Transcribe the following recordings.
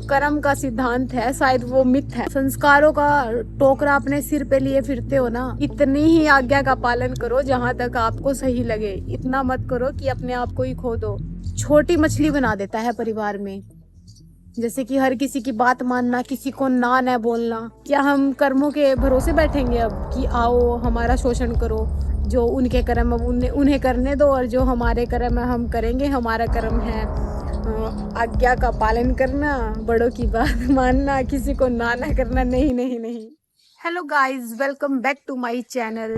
कर्म का सिद्धांत है शायद वो मिथ है। संस्कारों का टोकरा अपने सिर पे लिए फिरते हो ना, इतनी ही आज्ञा का पालन करो जहाँ तक आपको सही लगे। इतना मत करो कि अपने आप को ही खो दो। छोटी मछली बना देता है परिवार में, जैसे कि हर किसी की बात मानना, किसी को ना न बोलना। क्या हम कर्मों के भरोसे बैठेंगे अब कि आओ हमारा शोषण करो, जो उनके कर्म अब उन्हें करने दो और जो हमारे कर्म है हम करेंगे। हमारा कर्म है आज्ञा का पालन करना, बड़ों की बात मानना, किसी को ना करना। नहीं नहीं नहीं। Hello guys, welcome back to my channel.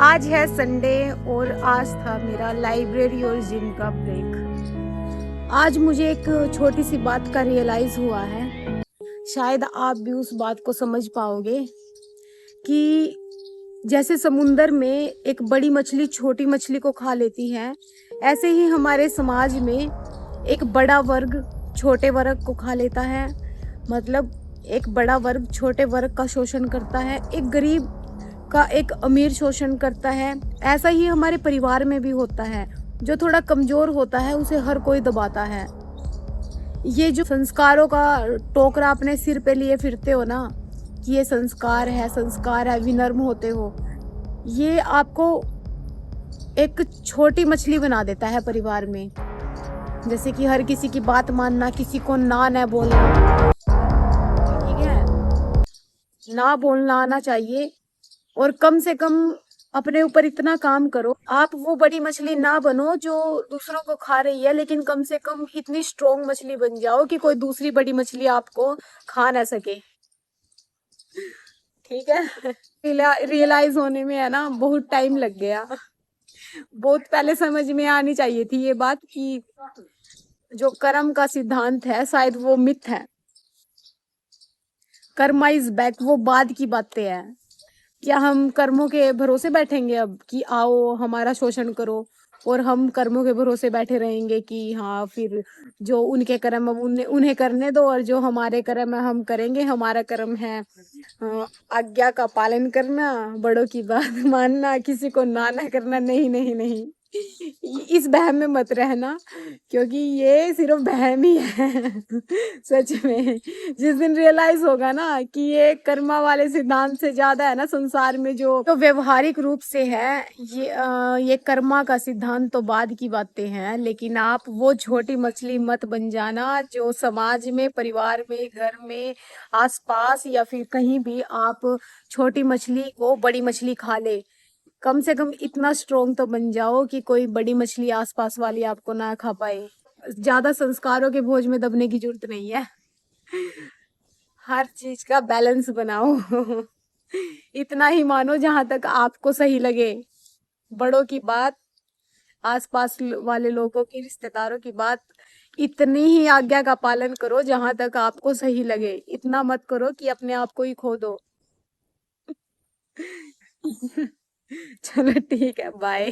आज है संडे और आज था मेरा लाइब्रेरी और जिम का ब्रेक। आज मुझे एक छोटी सी बात का रियलाइज हुआ है, शायद आप भी उस बात को समझ पाओगे कि जैसे समुंदर में एक बड़ी मछली छोटी मछली को खा लेती है, ऐसे ही हमारे समाज में एक बड़ा वर्ग छोटे वर्ग को खा लेता है। मतलब एक बड़ा वर्ग छोटे वर्ग का शोषण करता है, एक गरीब का एक अमीर शोषण करता है। ऐसा ही हमारे परिवार में भी होता है। जो थोड़ा कमजोर होता है उसे हर कोई दबाता है। ये जो संस्कारों का टोकरा अपने सिर पे लिए फिरते हो ना कि ये संस्कार है, विनम्र होते हो, ये आपको एक छोटी मछली बना देता है परिवार में। जैसे कि हर किसी की बात मानना, किसी को ना न बोलना, ठीक है, ना बोलना आना चाहिए। और कम से कम अपने ऊपर इतना काम करो, आप वो बड़ी मछली ना बनो जो दूसरों को खा रही है, लेकिन कम से कम इतनी स्ट्रोंग मछली बन जाओ कि कोई दूसरी बड़ी मछली आपको खा ना सके। ठीक है। रियलाइज होने में है ना बहुत टाइम लग गया। बहुत पहले समझ में आनी चाहिए थी ये बात कि जो कर्म का सिद्धांत है शायद वो मिथ है। कर्मा इज बैक, वो बाद की बातें हैं। क्या हम कर्मों के भरोसे बैठेंगे अब कि आओ हमारा शोषण करो, और हम कर्मों के भरोसे बैठे रहेंगे कि हाँ फिर जो उनके कर्म अब उन्हें करने दो और जो हमारे कर्म है हम करेंगे। हमारा कर्म है आज्ञा का पालन करना, बड़ों की बात मानना, किसी को ना करना। नहीं नहीं नहीं। इस बहम में मत रहना, क्योंकि ये सिर्फ बहम ही है। सच में जिस दिन रियलाइज होगा ना कि ये कर्मा वाले सिद्धांत से ज्यादा है ना संसार में जो तो व्यवहारिक रूप से है, ये कर्मा का सिद्धांत तो बाद की बातें हैं। लेकिन आप वो छोटी मछली मत बन जाना जो समाज में, परिवार में, घर में, आसपास या फिर कहीं भी आप छोटी मछली को बड़ी मछली खा ले। कम से कम इतना स्ट्रोंग तो बन जाओ कि कोई बड़ी मछली आसपास वाली आपको ना खा पाए। ज्यादा संस्कारों के बोझ में दबने की जरूरत नहीं है। हर चीज का बैलेंस बनाओ। इतना ही मानो जहां तक आपको सही लगे। बड़ों की बात, आसपास वाले लोगों की, रिश्तेदारों की बात, इतनी ही आज्ञा का पालन करो जहां तक आपको सही लगे। इतना मत करो कि अपने आप को ही खो दो। चलो ठीक है, बाय।